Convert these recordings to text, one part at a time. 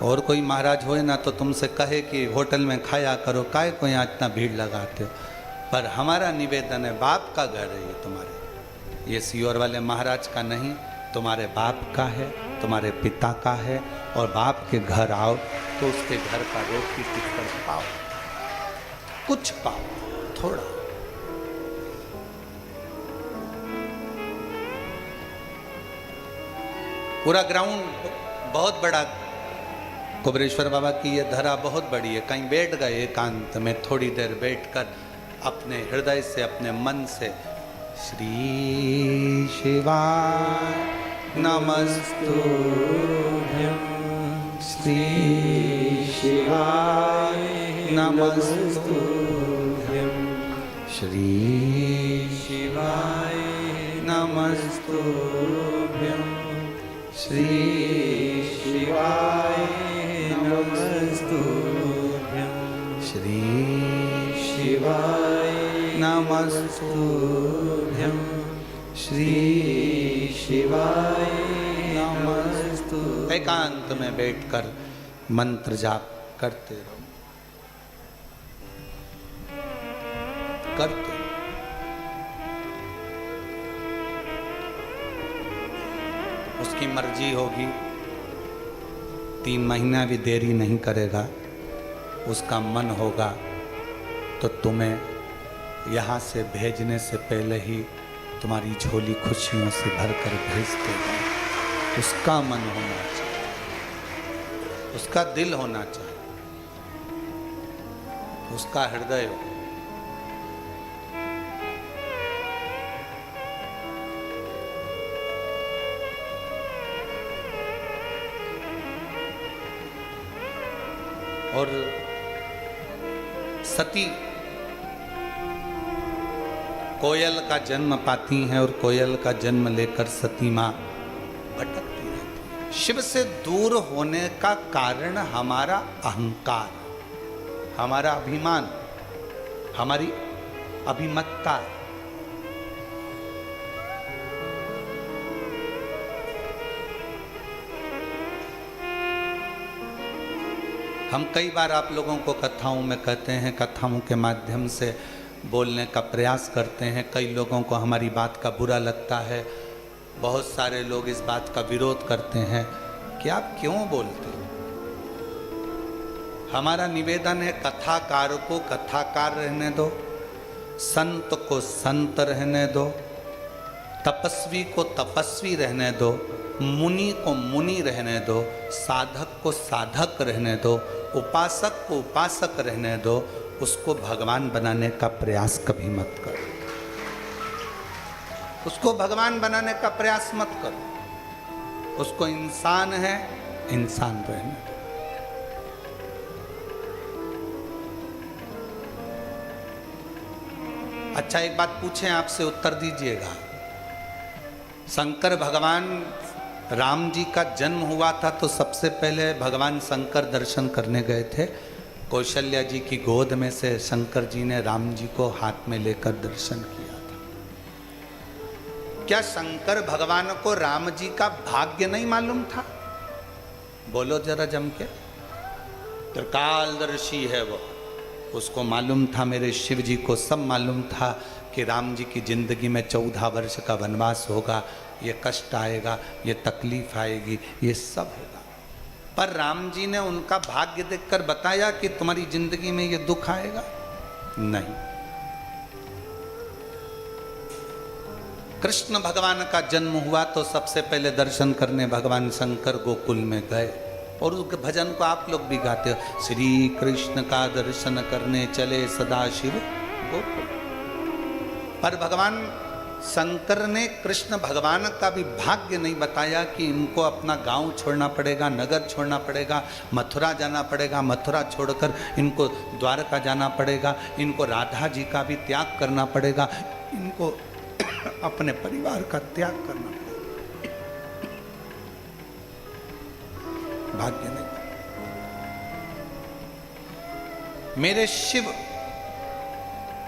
और कोई महाराज होए ना तो तुमसे कहे कि होटल में खाया करो, काहे को यहाँ इतना भीड़ लगाते हो। पर हमारा निवेदन है, बाप का घर है ये तुम्हारे, ये सीहोर वाले महाराज का नहीं, तुम्हारे बाप का है, तुम्हारे पिता का है। और बाप के घर आओ तो उसके घर का रोटी टिक्कर पाओ, कुछ पाओ, थोड़ा। पूरा ग्राउंड बहुत बड़ा, कुबरेश्वर बाबा की ये धरा बहुत बड़ी है। कहीं बैठ गए एकांत में, थोड़ी देर बैठकर अपने हृदय से, अपने मन से श्री शिवाय नमस्तुभ्यं, श्री शिवाय नमस्तुभ्यं, श्री शिवाय नमस्तुभ्यं, श्री शिवाय नमस्तुभ्यं, श्री शिवाय नमस्तुभ्यं, श्री शिवाय नमस्तुभ्यं। एकांत में बैठकर मंत्र जाप करते रहो, करते। उसकी मर्जी होगी, 3 महीना भी देरी नहीं करेगा। उसका मन होगा तो तुम्हें यहाँ से भेजने से पहले ही तुम्हारी झोली खुशियों से भरकर भेज देगा। उसका मन होना चाहिए, उसका दिल होना चाहिए, उसका हृदय हो। और सती कोयल का जन्म पाती हैं और कोयल का जन्म लेकर सती माँ भटकती रहती है। शिव से दूर होने का कारण हमारा अहंकार, हमारा अभिमान, हमारी अभिमत्ता। हम कई बार आप लोगों को कथाओं में कहते हैं, कथाओं के माध्यम से बोलने का प्रयास करते हैं। कई लोगों को हमारी बात का बुरा लगता है, बहुत सारे लोग इस बात का विरोध करते हैं कि आप क्यों बोलते हो। हमारा निवेदन है, कथाकार को कथाकार रहने दो, संत को संत रहने दो, तपस्वी को तपस्वी रहने दो, मुनि को मुनि रहने दो, साधक को साधक रहने दो, उपासक को उपासक रहने दो। उसको भगवान बनाने का प्रयास कभी मत करो, उसको भगवान बनाने का प्रयास मत करो। उसको इंसान है, इंसान रहने दो। अच्छा, एक बात पूछें, आपसे उत्तर दीजिएगा। शंकर भगवान राम जी का जन्म हुआ था तो सबसे पहले भगवान शंकर दर्शन करने गए थे। कौशल्या जी की गोद में से शंकर जी ने राम जी को हाथ में लेकर दर्शन किया था। क्या शंकर भगवान को राम जी का भाग्य नहीं मालूम था? बोलो जरा जम के। त्रिकालदर्शी है वो, उसको मालूम था, मेरे शिव जी को सब मालूम था कि राम जी की जिंदगी में 14 वर्ष का वनवास होगा, ये कष्ट आएगा, ये तकलीफ आएगी, ये सब होगा। पर राम जी ने उनका भाग्य देखकर बताया कि तुम्हारी जिंदगी में ये दुख आएगा? नहीं। कृष्ण भगवान का जन्म हुआ तो सबसे पहले दर्शन करने भगवान शंकर गोकुल में गए। और उस भजन को आप लोग भी गाते हो, श्री कृष्ण का दर्शन करने चले सदाशिव गोकुल। पर भगवान शंकर ने कृष्ण भगवान का भी भाग्य नहीं बताया कि इनको अपना गांव छोड़ना पड़ेगा, नगर छोड़ना पड़ेगा, मथुरा जाना पड़ेगा, मथुरा छोड़कर इनको द्वारका जाना पड़ेगा, इनको राधा जी का भी त्याग करना पड़ेगा, इनको अपने परिवार का त्याग करना पड़ेगा। भाग्य नहीं। मेरे शिव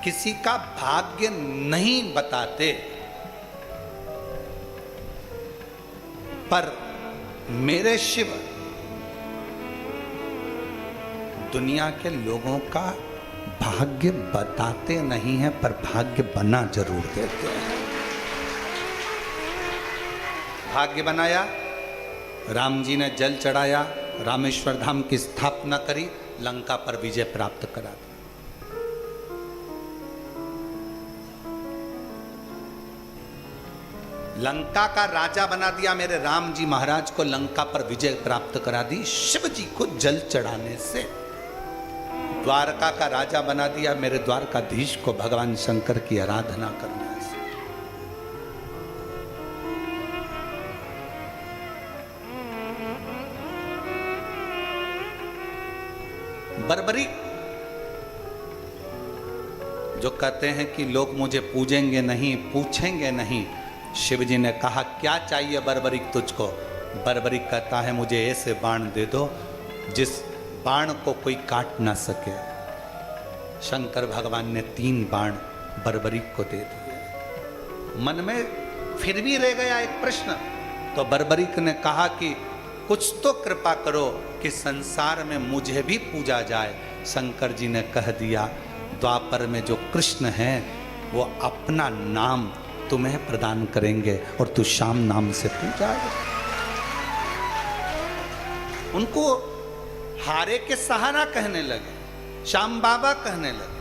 किसी का भाग्य नहीं बताते, पर मेरे शिव दुनिया के लोगों का भाग्य बताते नहीं हैं, पर भाग्य बना जरूर देते हैं। भाग्य बनाया, राम जी ने जल चढ़ाया, रामेश्वर धाम की स्थापना करी, लंका पर विजय प्राप्त करा दी। लंका का राजा बना दिया मेरे राम जी महाराज को, लंका पर विजय प्राप्त करा दी शिव जी को जल चढ़ाने से। द्वारका का राजा बना दिया मेरे द्वारकाधीश को भगवान शंकर की आराधना करने से। बर्बरी जो कहते हैं कि लोग मुझे पूजेंगे नहीं, पूछेंगे नहीं, शिव जी ने कहा क्या चाहिए बर्बरिक तुझको? बर्बरिक कहता है मुझे ऐसे बाण दे दो जिस बाण को कोई काट ना सके। शंकर भगवान ने 3 बाण बर्बरिक को दे दिए। मन में फिर भी रह गया एक प्रश्न, तो बर्बरिक ने कहा कि कुछ तो कृपा करो कि संसार में मुझे भी पूजा जाए। शंकर जी ने कह दिया द्वापर में जो कृष्ण हैं वो अपना नाम तुम्हें प्रदान करेंगे और तू श्याम नाम से पूजा। उनको हारे के सहारा कहने लगे, श्याम बाबा कहने लगे।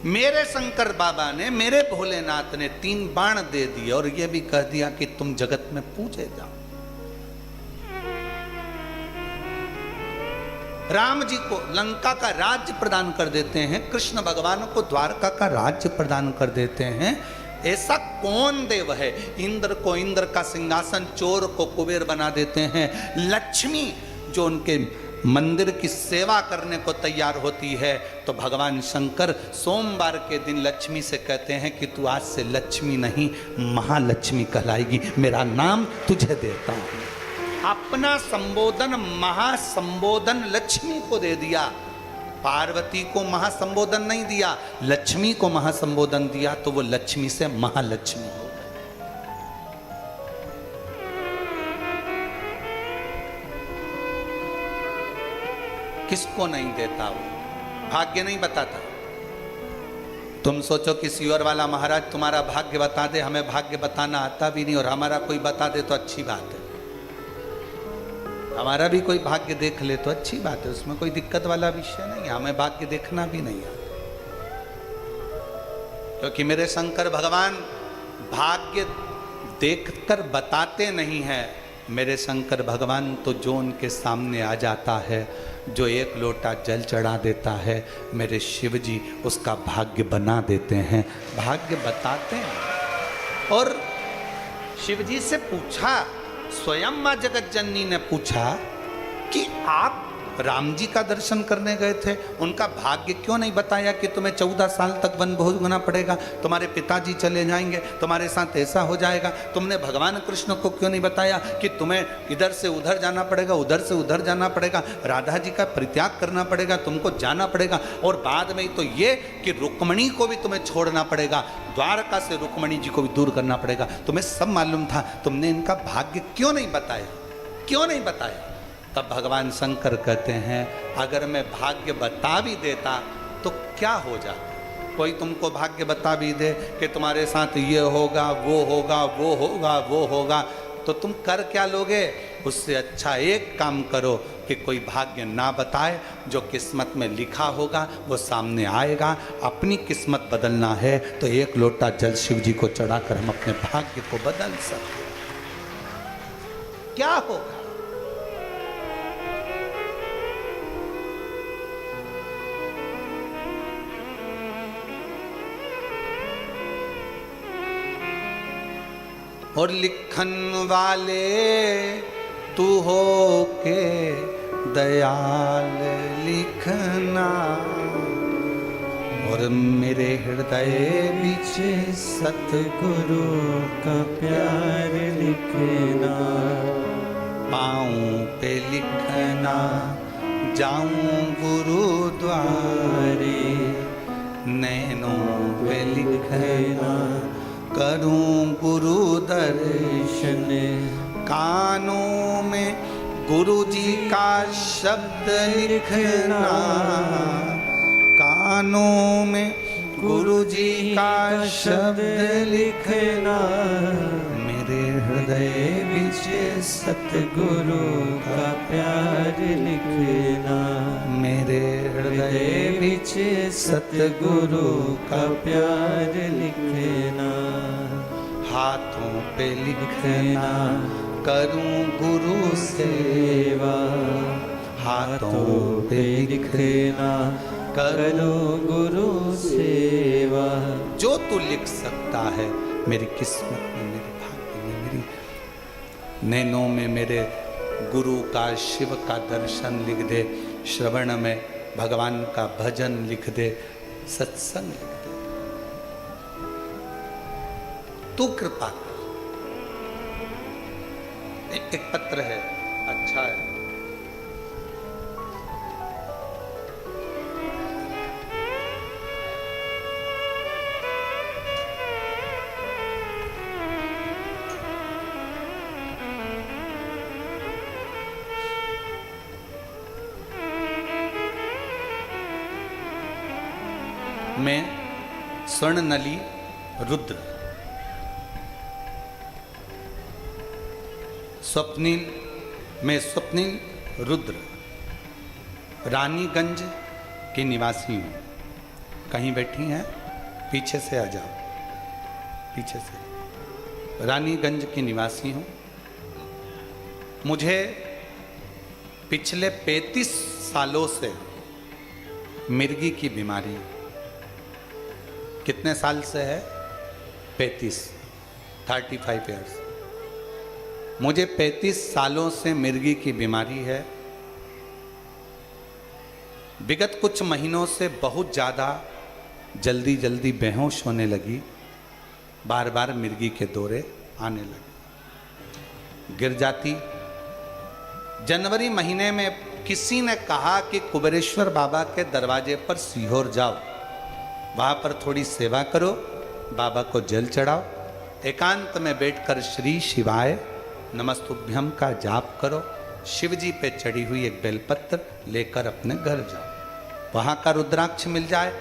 मेरे शंकर बाबा ने, मेरे भोलेनाथ ने 3 बाण दे दिए और यह भी कह दिया कि तुम जगत में पूजे जाओ। राम जी को लंका का राज्य प्रदान कर देते हैं, कृष्ण भगवान को द्वारका का राज्य प्रदान कर देते हैं। ऐसा कौन देव है? इंद्र को इंद्र का सिंहासन, चोर को कुबेर बना देते हैं। लक्ष्मी जो उनके मंदिर की सेवा करने को तैयार होती है, तो भगवान शंकर सोमवार के दिन लक्ष्मी से कहते हैं कि तू आज से लक्ष्मी नहीं महालक्ष्मी कहलाएगी, मेरा नाम तुझे देता हूं। अपना संबोधन महासंबोधन लक्ष्मी को दे दिया। पार्वती को महासंबोधन नहीं दिया, लक्ष्मी को महासंबोधन दिया, तो वो लक्ष्मी से महालक्ष्मी हो गई। किसको नहीं देता वो? भाग्य नहीं बताता। तुम सोचो कि सियोर वाला महाराज तुम्हारा भाग्य बता दे, हमें भाग्य बताना आता भी नहीं, और हमारा कोई बता दे तो अच्छी बात है। हमारा भी कोई भाग्य देख ले तो अच्छी बात है, उसमें कोई दिक्कत वाला विषय नहीं है। हमें भाग्य देखना भी नहीं आता, क्योंकि मेरे शंकर भगवान भाग्य देखकर बताते नहीं हैं। मेरे शंकर भगवान तो जो उनके सामने आ जाता है, जो 1 लोटा जल चढ़ा देता है, मेरे शिव जी उसका भाग्य बना देते हैं, भाग्य बताते हैं। और शिव जी से पूछा, स्वयं मां जगत जननी ने पूछा कि आप राम जी का दर्शन करने गए थे, उनका भाग्य क्यों नहीं बताया कि तुम्हें 14 साल तक वन भोगना पड़ेगा, तुम्हारे पिताजी चले जाएंगे, तुम्हारे साथ ऐसा हो जाएगा। तुमने भगवान कृष्ण को क्यों नहीं बताया कि तुम्हें इधर से उधर जाना पड़ेगा, उधर से उधर जाना पड़ेगा, राधा जी का परित्याग करना पड़ेगा, तुमको जाना पड़ेगा, और बाद में तो ये कि रुक्मणी को भी तुम्हें छोड़ना पड़ेगा, द्वारका से रुक्मणी जी को भी दूर करना पड़ेगा। तुम्हें सब मालूम था, तुमने इनका भाग्य क्यों नहीं बताया? क्यों नहीं बताया? तब भगवान शंकर कहते हैं अगर मैं भाग्य बता भी देता तो क्या हो जाता? कोई तुमको भाग्य बता भी दे कि तुम्हारे साथ ये होगा, वो होगा, वो होगा, वो होगा, तो तुम कर क्या लोगे? उससे अच्छा एक काम करो कि कोई भाग्य ना बताए, जो किस्मत में लिखा होगा वो सामने आएगा। अपनी किस्मत बदलना है तो 1 लोटा जल शिव जी को चढ़ाकर हम अपने भाग्य को बदल सकते हैं। क्या होगा? और लिखन वाले तू हो के दयाल लिखना, और मेरे हृदय बीच सतगुरु का प्यार लिखना। पाँव पे लिखना, जाऊं गुरुद्वारे, नैनों पे लिखना, करूं गुरु दर्शन, कानों में गुरु जी का शब्द लिखना, कानों में गुरु जी का शब्द लिखना, मेरे हृदय विच सतगुरु का प्यार लिखना, मेरे हृदय विच सतगुरु का प्यार लिखना, हाथों पे लिखना, करूं गुरु सेवा, हाथों पे लिखना, करो गुरु सेवा। जो तू लिख सकता है मेरी किस्मत में, मेरे भाग्य में, मेरी नैनों में मेरे गुरु का, शिव का दर्शन लिख दे, श्रवण में भगवान का भजन लिख दे, सत्संग लिख दे। तू कृपा कर। एक पत्र है, अच्छा है। मैं स्वर्णनली रुद्र, स्वप्निल, मैं स्वप्निल रुद्र रानीगंज की निवासी हूँ। कहीं बैठी हैं? पीछे से आ जाओ, पीछे से। रानीगंज की निवासी हूँ। मुझे पिछले 35 सालों से मिर्गी की बीमारी। कितने साल से है? 35 ईयर्स। मुझे 35 सालों से मिर्गी की बीमारी है। विगत कुछ महीनों से बहुत ज़्यादा जल्दी बेहोश होने लगी, बार बार मिर्गी के दौरे आने लगे, गिर जाती। जनवरी महीने में किसी ने कहा कि कुबेरेश्वर बाबा के दरवाजे पर सीहोर जाओ, वहाँ पर थोड़ी सेवा करो, बाबा को जल चढ़ाओ, एकांत में बैठकर श्री शिवाय नमस्तुभ्यम का जाप करो, शिव जी पे चढ़ी हुई एक बेलपत्र लेकर अपने घर जाओ, वहाँ का रुद्राक्ष मिल जाए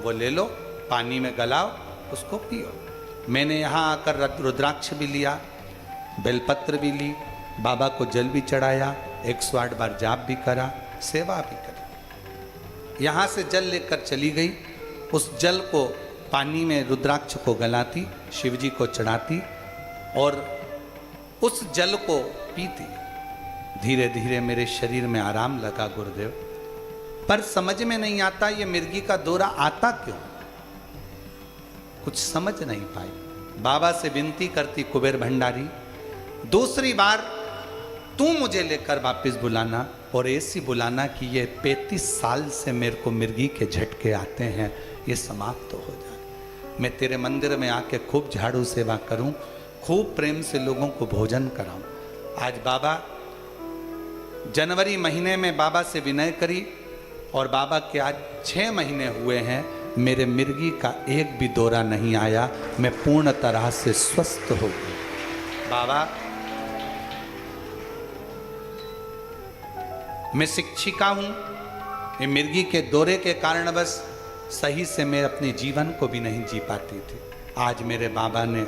वो ले लो, पानी में गलाओ, उसको पियो। मैंने यहाँ आकर रुद्राक्ष भी लिया, बेलपत्र भी ली, बाबा को जल भी चढ़ाया, 108 बार जाप भी करा, सेवा भी करी। यहाँ से जल लेकर चली गई, उस जल को पानी में रुद्राक्ष को गलाती, शिव जी को चढ़ाती और उस जल को पीती। धीरे धीरे मेरे शरीर में आराम लगा गुरुदेव, पर समझ में नहीं आता ये मिर्गी का दौरा आता क्यों, कुछ समझ नहीं पाई। बाबा से विनती करती, कुबेर भंडारी दूसरी बार तू मुझे लेकर वापस बुलाना, और ऐसी बुलाना कि ये 35 साल से मेरे को मिर्गी के झटके आते हैं, ये समाप्त तो हो जाए। मैं तेरे मंदिर में आके खूब झाड़ू सेवा करूं, खूब प्रेम से लोगों को भोजन कराऊं। आज बाबा, जनवरी महीने में बाबा से विनय करी और बाबा के आज 6 महीने हुए हैं, मेरे मिर्गी का एक भी दौरा नहीं आया, मैं पूर्ण तरह से स्वस्थ हो गया। बाबा, मैं शिक्षिका हूँ, ये मिर्गी के दौरे के कारण बस सही से मैं अपने जीवन को भी नहीं जी पाती थी। आज मेरे बाबा ने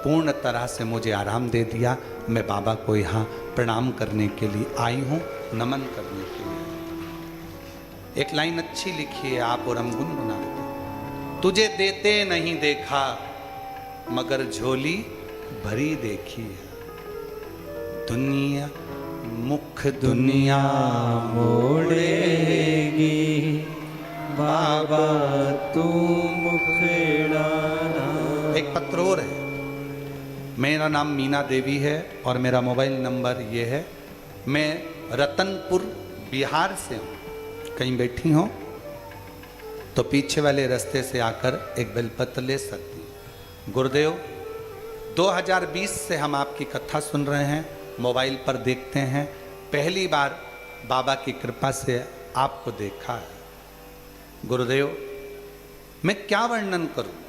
पूर्ण तरह से मुझे आराम दे दिया। मैं बाबा को यहाँ प्रणाम करने के लिए आई हूँ, नमन करने के लिए। एक लाइन अच्छी लिखी है आप और हम गुनगुनाते। तुझे देते नहीं देखा मगर झोली भरी देखी है, दुनिया मुख दुनिया मोड़ेगी, बाबा तू मुखड़ा। एक पत्र और है। मेरा नाम मीना देवी है और मेरा मोबाइल नंबर ये है। मैं रतनपुर बिहार से हूँ। कहीं बैठी हो तो पीछे वाले रास्ते से आकर एक बेलपत्र ले सकती हैं। गुरुदेव, 2020 से हम आपकी कथा सुन रहे हैं, मोबाइल पर देखते हैं। पहली बार बाबा की कृपा से आपको देखा है। गुरुदेव, मैं क्या वर्णन करूं।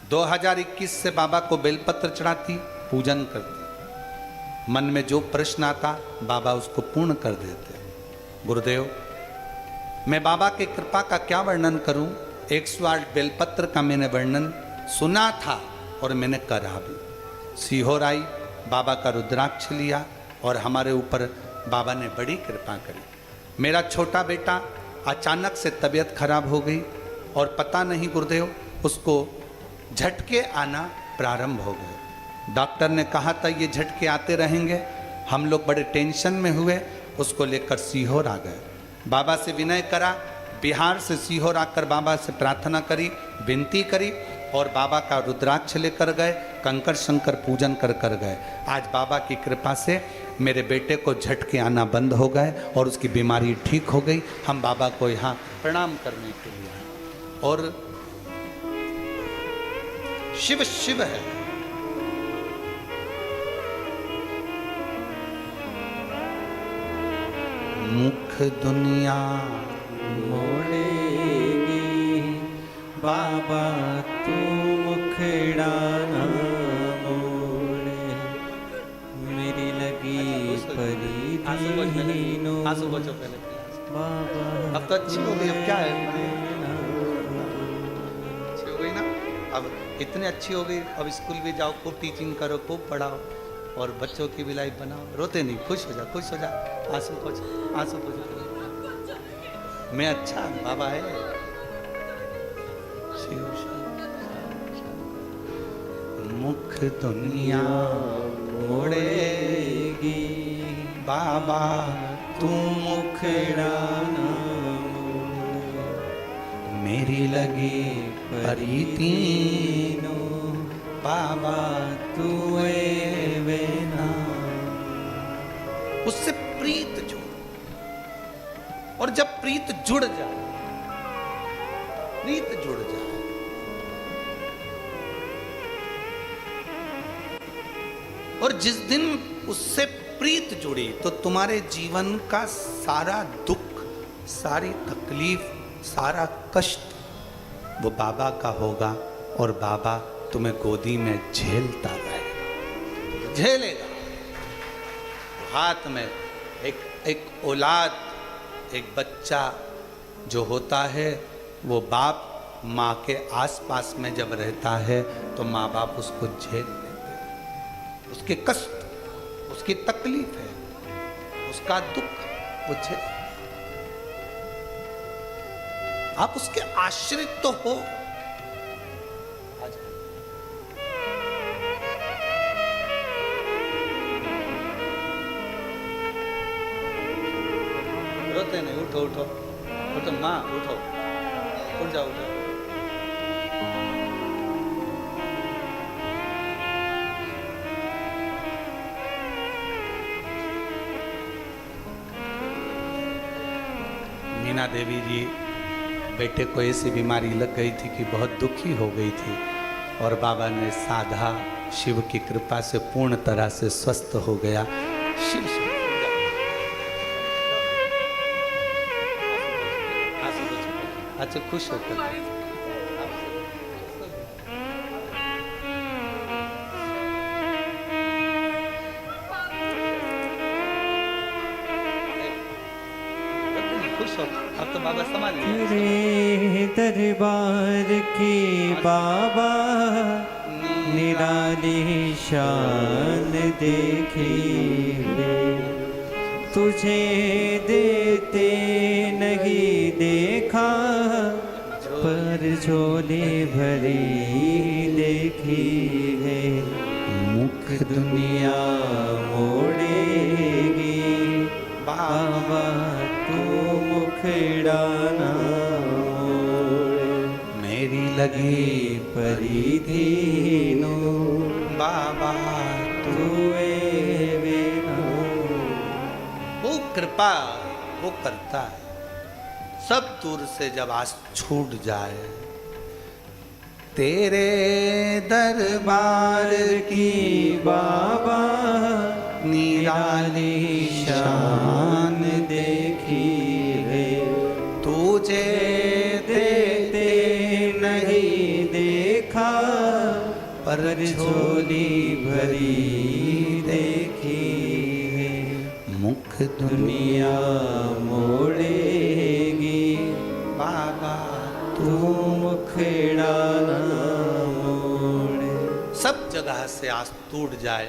2021 से बाबा को बेलपत्र चढ़ाती, पूजन करती, मन में जो प्रश्न आता बाबा उसको पूर्ण कर देते। गुरुदेव, मैं बाबा की कृपा का क्या वर्णन करूं? 108 बेलपत्र का मैंने वर्णन सुना था और मैंने करा भी। सीहोर आई, बाबा का रुद्राक्ष लिया और हमारे ऊपर बाबा ने बड़ी कृपा करी। मेरा छोटा बेटा अचानक से तबीयत खराब हो गई और पता नहीं गुरुदेव उसको झटके आना प्रारंभ हो गए। डॉक्टर ने कहा था ये झटके आते रहेंगे। हम लोग बड़े टेंशन में हुए, उसको लेकर सीहोर आ गए। बाबा से विनय करा, बिहार से सीहोर आकर बाबा से प्रार्थना करी, विनती करी और बाबा का रुद्राक्ष लेकर गए, कंकर शंकर पूजन कर कर गए। आज बाबा की कृपा से मेरे बेटे को झटके आना बंद हो गए और उसकी बीमारी ठीक हो गई। हम बाबा को यहाँ प्रणाम करने के लिए आए और शिव शिव है। मुख दुनिया मोड़ेगी बाबा तू मुखड़ा ना मोड़े, मेरी लगी परिधीनो बाबा। अब तो अच्छी हो गई, अब क्या है, अच्छी हो गई ना। अब इतनी अच्छी हो गई, अब स्कूल भी जाओ, खूब टीचिंग करो, खूब पढ़ाओ और बच्चों की भी लाइफ बनाओ। रोते नहीं, खुश हो जा, खुश हो जा। आंसू पोछ, आंसू पोछ। मैं अच्छा, बाबा है। शिव मुख दुनिया मोड़ेगी बाबा तू मुखड़ा ना मोड़े, मेरी लगी परितीनो बाबा तू वेना। उससे प्रीत जुड़, और जब प्रीत जुड़ जाए, प्रीत जुड़ जाए, और जिस दिन उससे प्रीत जुड़ी तो तुम्हारे जीवन का सारा दुख, सारी तकलीफ, सारा कष्ट वो बाबा का होगा और बाबा तुम्हें गोदी में झेलता रहेगा, झेलेगा। हाथ में एक औलाद, एक बच्चा जो होता है वो बाप माँ के आसपास में जब रहता है तो माँ बाप उसको झेल लेते हैं। उसके कष्ट, उसकी तकलीफ है, उसका दुख वो झेल। आप उसके आश्रित तो हो। रोते नहीं, उठो उठो उठो माँ, उठो, उठ जाओ, उठो। मीना देवी जी बेटे को ऐसी बीमारी लग गई थी कि बहुत दुखी हो गई थी और बाबा ने साधा, शिव की कृपा से पूर्ण तरह से स्वस्थ हो गया। शिव शिव अच्छा, खुश होकर खुश हो। अब तो बाबा संभाल तेरे दरबार की बाबा निराली शान देखी है, तुझे देते नहीं देखा पर झोली भरी देखी है। मुख दुनिया मोड़ेगी बाबा तू मुखड़ा ना मोड़े, मेरी लगी परिधीनो बाबा तू वेना। वो कृपा वो करता है। सब दूर से जब आस छूट जाए, तेरे दरबार की बाबा निराली शान देखी है, तुझे देते नहीं देखा पर झोली भरी देखी दुनिया मोड़ेगी, बाबा तू मुखड़ा न मोड़े। सब जगह से आस टूट जाए,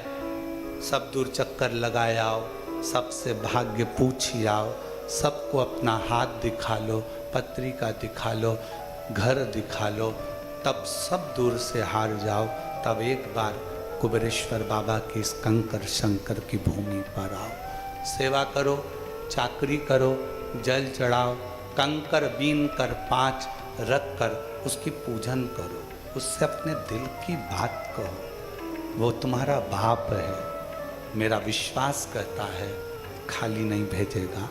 सब दूर चक्कर लगाए आओ, सबसे भाग्य पूछी आओ, सबको अपना हाथ दिखा लो, पत्रिका दिखा लो, घर दिखा लो, तब सब दूर से हार जाओ। तब एक बार कुबेरेश्वर बाबा के इस कंकर शंकर की भूमि पर आओ, सेवा करो, चाकरी करो, जल चढ़ाओ, कंकर बीन कर 5 रख कर उसकी पूजन करो, उससे अपने दिल की बात कहो। वो तुम्हारा बाप है, मेरा विश्वास कहता है खाली नहीं भेजेगा।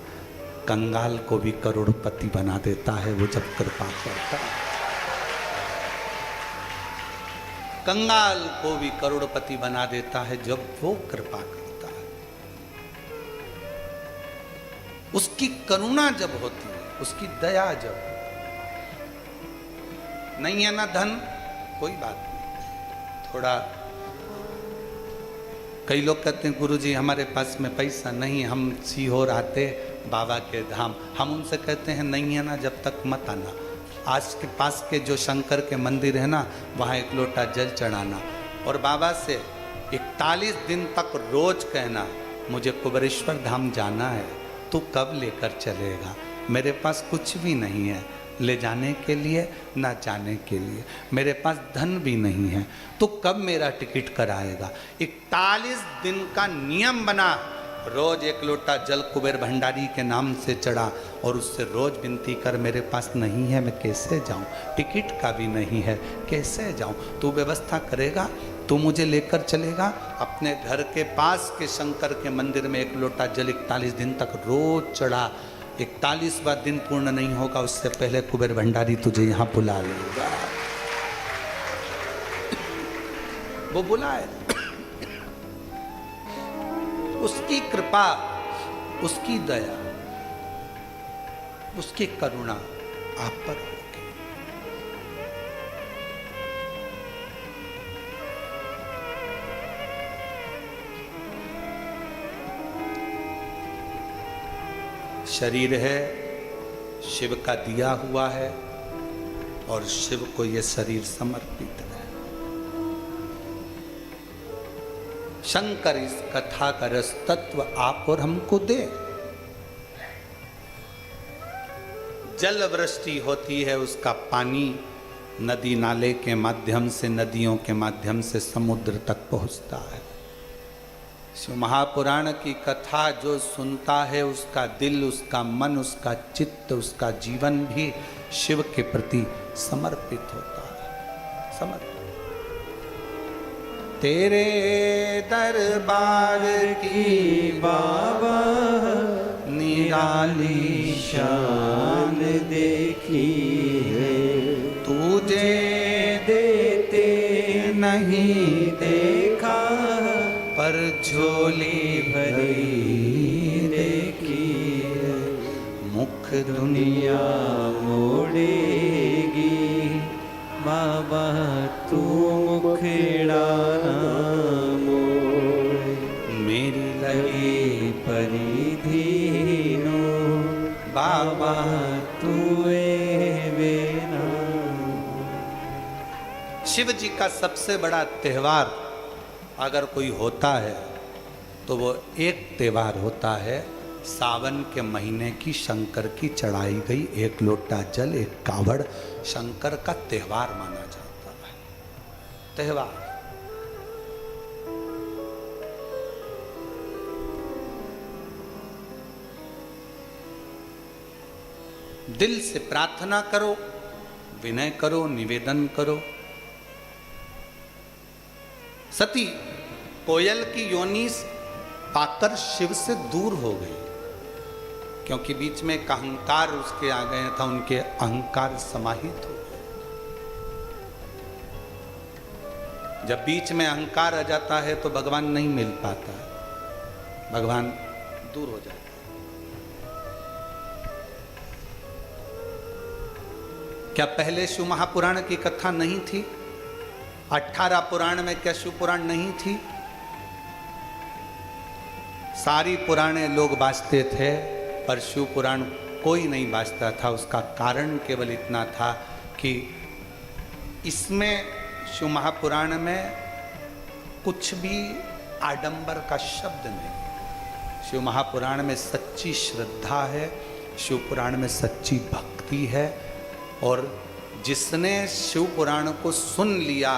कंगाल को भी करोड़पति बना देता है वो जब कृपा करता है। कंगाल को भी करोड़पति बना देता है जब वो कृपा करता है। उसकी करुणा जब होती है, उसकी दया जब नहीं है ना धन, कोई बात नहीं। थोड़ा कई लोग कहते हैं गुरुजी हमारे पास में पैसा नहीं, हम सीहोर आते बाबा के धाम। हम उनसे कहते हैं नहीं है ना जब तक मत आना। आज के पास के जो शंकर के मंदिर है ना, वहाँ 1 लोटा जल चढ़ाना और बाबा से 41 दिन तक रोज कहना मुझे कुबेरेश्वर धाम जाना है, तू कब लेकर चलेगा? मेरे पास कुछ भी नहीं है ले जाने के लिए ना जाने के लिए, मेरे पास धन भी नहीं है, तो कब मेरा टिकट कराएगा? 41 दिन का नियम बना, रोज 1 लोटा जल कुबेर भंडारी के नाम से चढ़ा और उससे रोज विनती कर मेरे पास नहीं है, मैं कैसे जाऊं? टिकट का भी नहीं है, कैसे जाऊं? तू व्यवस्था करेगा, तू मुझे लेकर चलेगा अपने घर के पास के शंकर के मंदिर में 1 लोटा जल 41 दिन तक रोज चढ़ा। 41वां दिन पूर्ण नहीं होगा उससे पहले कुबेर भंडारी तुझे यहाँ बुला लेगा। वो बुलाए, उसकी कृपा, उसकी दया, उसकी करुणा आप पर होगी। शरीर है, शिव का दिया हुआ है और शिव को यह शरीर समर्पित है। शंकर इस कथा का रस तत्व आप और हमको दे। जल वृष्टि होती है, उसका पानी नदी नाले के माध्यम से, नदियों के माध्यम से समुद्र तक पहुंचता है। शिव महापुराण की कथा जो सुनता है उसका दिल, उसका मन, उसका चित्त, उसका जीवन भी शिव के प्रति समर्पित होता है। समर्पित। तेरे दरबार की बाबा निराली शान देखी है, तुझे देते नहीं देखा, पर झोली भरी देखी है। मुख दुनिया मोड़ेगी, बाबा तू मुखड़ा न मोड़े। मेरी लगी परिधीनो, बाबा तू बेना। शिव जी का सबसे बड़ा त्योहार अगर कोई होता है तो वो एक त्योहार होता है, सावन के महीने की शंकर की चढ़ाई गई 1 लोटा जल, 1 कावड़ शंकर का त्योहार माना जाता है। त्योहार दिल से प्रार्थना करो, विनय करो, निवेदन करो। सती कोयल की योनि पाकर शिव से दूर हो गई, क्योंकि बीच में एक अहंकार उसके आ गया था, उनके अहंकार समाहित हो गए। जब बीच में अहंकार आ जाता है तो भगवान नहीं मिल पाता, भगवान दूर हो जाता है। क्या पहले शिव महापुराण की कथा नहीं थी? 18 पुराण में क्या शिव पुराण नहीं थी? सारी पुराने लोग बाजते थे पर शिव पुराण कोई नहीं बाजता था। उसका कारण केवल इतना था कि इसमें शिव महापुराण में कुछ भी आडंबर का शब्द नहीं। शिव महापुराण में सच्ची श्रद्धा है, शिव पुराण में सच्ची भक्ति है। और जिसने शिव पुराण को सुन लिया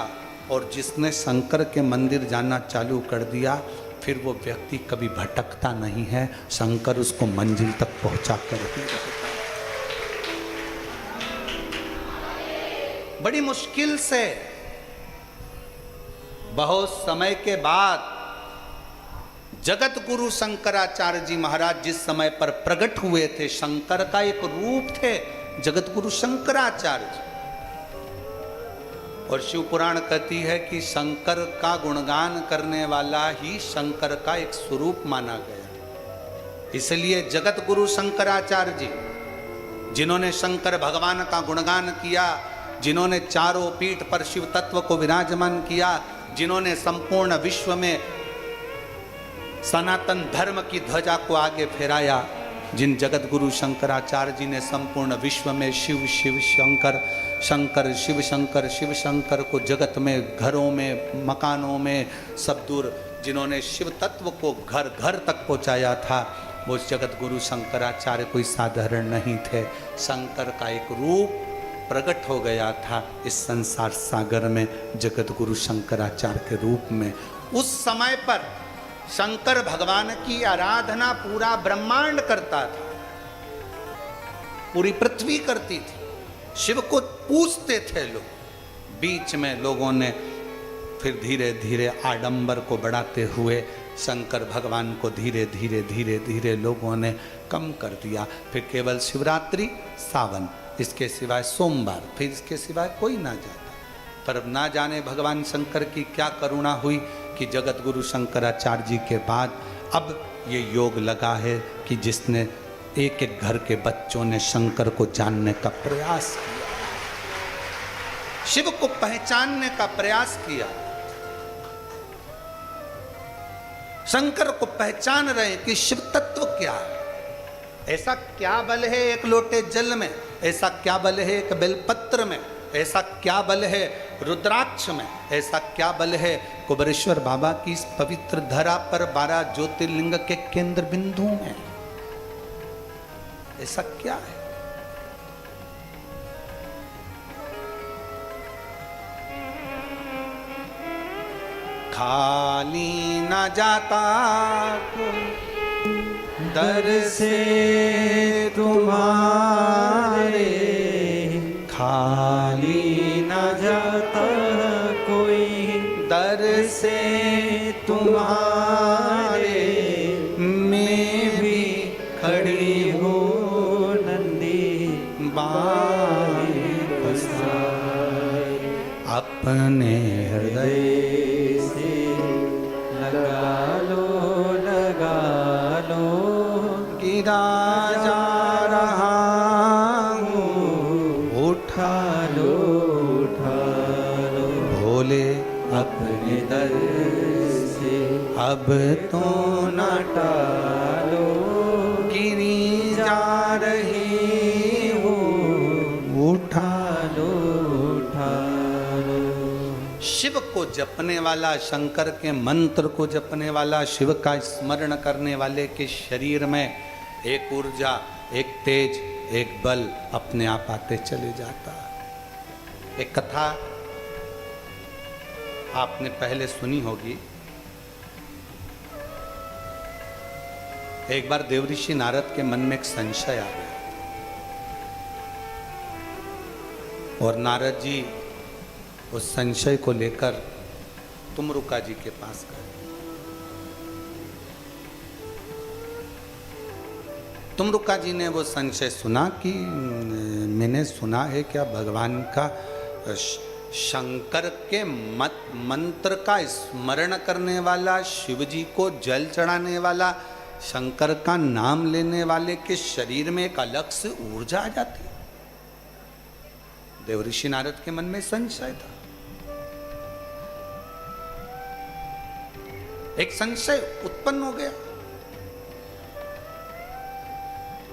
और जिसने शंकर के मंदिर जाना चालू कर दिया, फिर वो व्यक्ति कभी भटकता नहीं है। शंकर उसको मंजिल तक पहुंचा कर ही रहता है। बड़ी मुश्किल से बहुत समय के बाद जगत गुरु शंकराचार्य जी महाराज जिस समय पर प्रकट हुए थे, शंकर का एक रूप थे जगत गुरु शंकराचार्य जी। और शिव पुराण कहती है कि शंकर का गुणगान करने वाला ही शंकर का एक स्वरूप माना गया। इसलिए जगत गुरु शंकराचार्य जी, जिन्होंने शंकर भगवान का गुणगान किया, जिन्होंने चारों पीठ पर शिव तत्व को विराजमान किया, जिन्होंने संपूर्ण विश्व में सनातन धर्म की ध्वजा को आगे फहराया, जिन जगत गुरु शंकराचार्य जी ने संपूर्ण विश्व में शिव शिव शंकर शंकर शिव शंकर शिव शंकर को जगत में, घरों में, मकानों में सब दूर जिन्होंने शिव तत्व को घर घर तक पहुंचाया था, वो जगत गुरु शंकराचार्य कोई साधारण नहीं थे। शंकर का एक रूप प्रकट हो गया था इस संसार सागर में जगत गुरु शंकराचार्य के रूप में। उस समय पर शंकर भगवान की आराधना पूरा ब्रह्मांड करता था, पूरी पृथ्वी करती थी। शिव को पूजते थे लोग। बीच में लोगों ने फिर धीरे धीरे आडंबर को बढ़ाते हुए शंकर भगवान को धीरे धीरे धीरे धीरे लोगों ने कम कर दिया। फिर केवल शिवरात्रि, सावन, इसके सिवाय सोमवार, फिर इसके सिवाय कोई ना जाता। पर अब ना जाने भगवान शंकर की क्या करुणा हुई कि जगत गुरु शंकराचार्य जी के बाद अब ये योग लगा है कि जिसने एक एक घर के बच्चों ने शंकर को जानने का प्रयास किया, शिव को पहचानने का प्रयास किया, शंकर को पहचान रहे हैं कि शिव तत्व क्या है। ऐसा क्या बल है एक लोटे जल में, ऐसा क्या बल है एक बेलपत्र में, ऐसा क्या बल है रुद्राक्ष में, ऐसा क्या बल है कुबेरेश्वर बाबा की इस पवित्र धरा पर 12 ज्योतिर्लिंग के केंद्र बिंदु में। ऐसा क्या है? खाली न जाता दर से तुम्हारे, खाली न जाता कोई दर से तुम्हारे। मैं भी खड़ी हो नंदी बाई बसाए, अपने हृदय से लगा लो गिरा जा रहा हूँ, उठा लो भोले अपने दर से अब तो न टालो, गिरी जा रही हो उठा लो। शिव को जपने वाला, शंकर के मंत्र को जपने वाला, शिव का स्मरण करने वाले के शरीर में एक ऊर्जा, एक तेज, एक बल अपने आप आते चले जाता। एक कथा आपने पहले सुनी होगी। एक बार देवऋषि नारद के मन में एक संशय आ गया और नारद जी उस संशय को लेकर तुमरुका जी के पास गए। तुमरुका जी ने वो संशय सुना कि मैंने सुना है क्या भगवान का शंकर के मंत्र का स्मरण करने वाला, शिव जी को जल चढ़ाने वाला, शंकर का नाम लेने वाले के शरीर में एक अलग से ऊर्जा आ जाती है। देवऋषि नारद के मन में संशय था। एक संशय उत्पन्न हो गया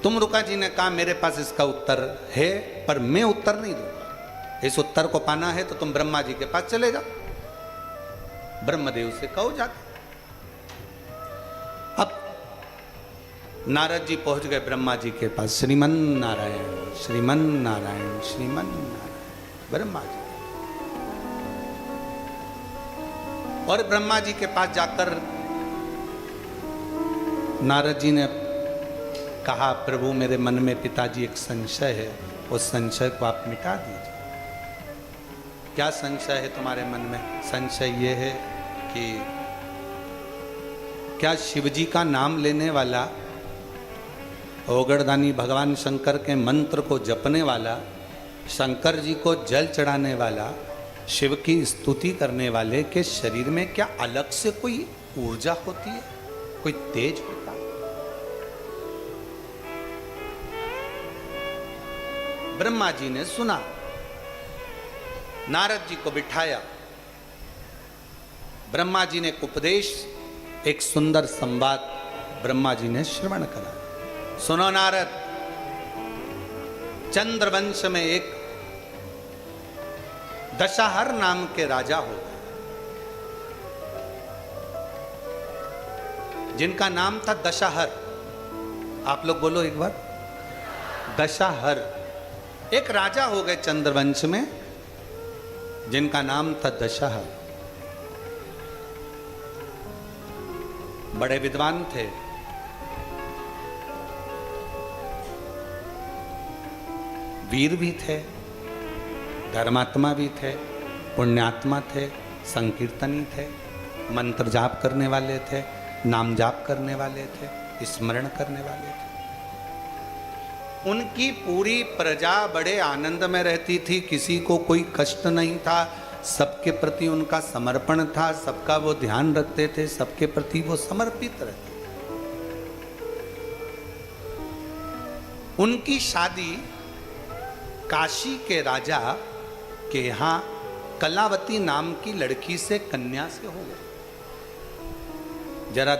तुम रुका जी ने कहा मेरे पास इसका उत्तर है, पर मैं उत्तर नहीं दूंगा। इस उत्तर को पाना है तो तुम ब्रह्मा जी के पास चले जाओ, ब्रह्मदेव से कहो जाके। अब नारद जी पहुंच गए ब्रह्मा जी के पास। श्रीमन नारायण श्रीमन नारायण श्रीमन नारायण ब्रह्मा जी। और ब्रह्मा जी के पास जाकर नारद जी ने कहा, प्रभु मेरे मन में पिताजी एक संशय है, उस संशय को आप मिटा दीजिए। क्या संशय है तुम्हारे मन में? संशय ये है कि क्या शिवजी का नाम लेने वाला, ओगड़दानी भगवान शंकर के मंत्र को जपने वाला, शंकर जी को जल चढ़ाने वाला, शिव की स्तुति करने वाले के शरीर में क्या अलग से कोई ऊर्जा होती है, कोई तेज होता है? ब्रह्मा जी ने सुना, नारद जी को बिठाया, ब्रह्मा जी ने एक उपदेश, एक सुंदर संवाद ब्रह्मा जी ने श्रवण करा। सुनो नारद, चंद्रवंश में एक दशहर नाम के राजा हो गए, जिनका नाम था दशहर। आप लोग बोलो एक बार, दशहर। एक राजा हो गए चंद्रवंश में जिनका नाम था दशहर। बड़े विद्वान थे, वीर भी थे, धर्मात्मा भी थे, पुण्यात्मा थे, संकीर्तनी थे, मंत्र जाप करने वाले थे, नाम जाप करने वाले थे, स्मरण करने वाले थे। उनकी पूरी प्रजा बड़े आनंद में रहती थी, किसी को कोई कष्ट नहीं था, सबके प्रति उनका समर्पण था, सबका वो ध्यान रखते थे, सबके प्रति वो समर्पित रहते थे। उनकी शादी काशी के राजा के यहाँ कलावती नाम की लड़की से, कन्या से हो गई। जरा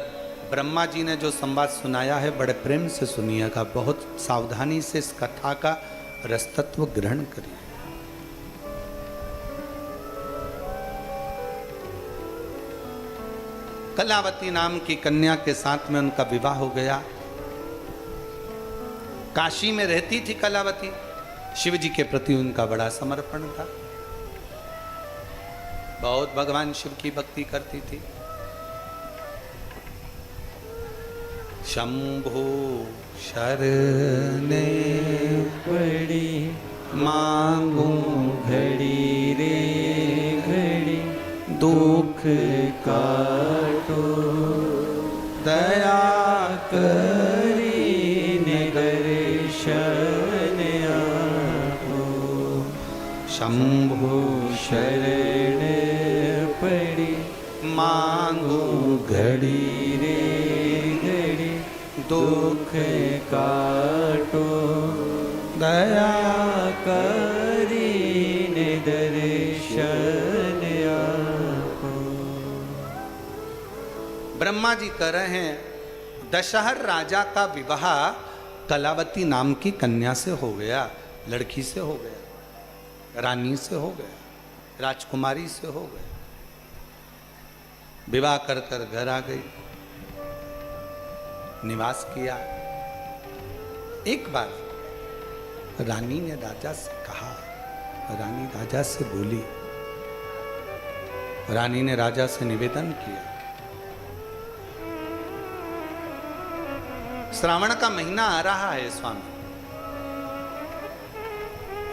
ब्रह्मा जी ने जो संवाद सुनाया है बड़े प्रेम से सुनिएगा, बहुत सावधानी से इस कथा का रसतत्व ग्रहण करिए। कलावती नाम की कन्या के साथ में उनका विवाह हो गया। काशी में रहती थी कलावती, शिव जी के प्रति उनका बड़ा समर्पण था, बहुत भगवान शिव की भक्ति करती थी। शंभो शरणे पड़ी मांगू घड़ी रे घड़ी, दुख काटो दया करी निदर्शन आपो। शंभो शरण पड़ी मांगू घड़ी रे घड़ी, दुख काटो दया करी निदर्शन आपो। ब्रह्मा जी कह रहे हैं, दशहर राजा का विवाह कलावती नाम की कन्या से हो गया, लड़की से हो गया, रानी से हो गया, राजकुमारी से हो गया। विवाह कर कर घर आ गई, निवास किया। एक बार रानी ने राजा से कहा, रानी राजा से बोली, रानी ने राजा से निवेदन किया, श्रावण का महीना आ रहा है स्वामी,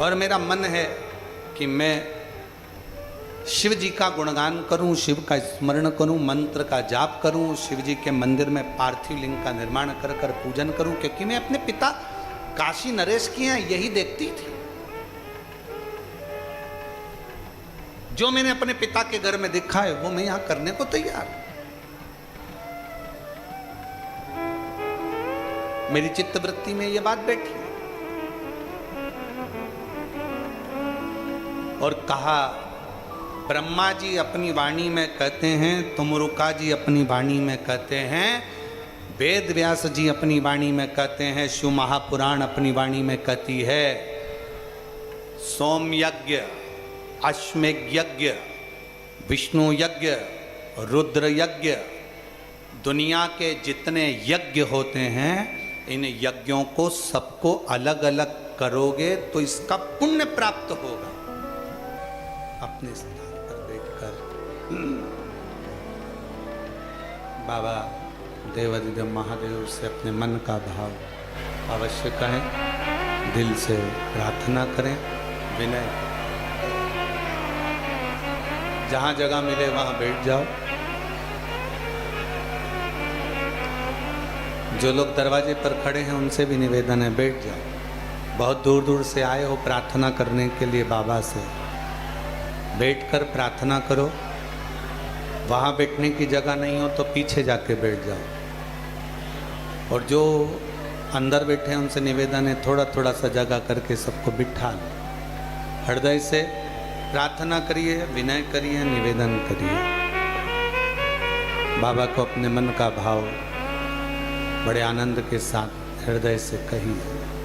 और मेरा मन है कि मैं शिव जी का गुणगान करूं, शिव का स्मरण करूं, मंत्र का जाप करूं, शिव जी के मंदिर में पार्थिव लिंग का निर्माण कर कर पूजन करूं, क्योंकि मैं अपने पिता काशी नरेश की हैं यही देखती थी। जो मैंने अपने पिता के घर में देखा है वो मैं यहां करने को तैयार हूं। मेरी चित्तवृत्ति में ये बात बैठी और कहा, ब्रह्मा जी अपनी वाणी में कहते हैं, तुमरुका जी अपनी वाणी में कहते हैं, वेद व्यास जी अपनी वाणी में कहते हैं, शिव महापुराण अपनी वाणी में कहती है, सोम यज्ञ, अश्वमेघ यज्ञ, विष्णु यज्ञ, रुद्र यज्ञ, दुनिया के जितने यज्ञ होते हैं, इन यज्ञों को सबको अलग अलग करोगे तो इसका पुण्य प्राप्त होगा। अपने स्थान पर बैठकर बाबा देवाधिदेव महादेव से अपने मन का भाव अवश्य कहें, दिल से प्रार्थना करें, विनय करें। जहाँ जगह मिले वहाँ बैठ जाओ। जो लोग दरवाजे पर खड़े हैं उनसे भी निवेदन है, बैठ जाओ। बहुत दूर दूर से आए हो प्रार्थना करने के लिए बाबा से, बैठकर प्रार्थना करो। वहाँ बैठने की जगह नहीं हो तो पीछे जाके बैठ जाओ। और जो अंदर बैठे हैं उनसे निवेदन है, थोड़ा थोड़ा सा जगह करके सबको बिठा लो। हृदय से प्रार्थना करिए, विनय करिए, निवेदन करिए। बाबा को अपने मन का भाव बड़े आनंद के साथ हृदय से कहिए।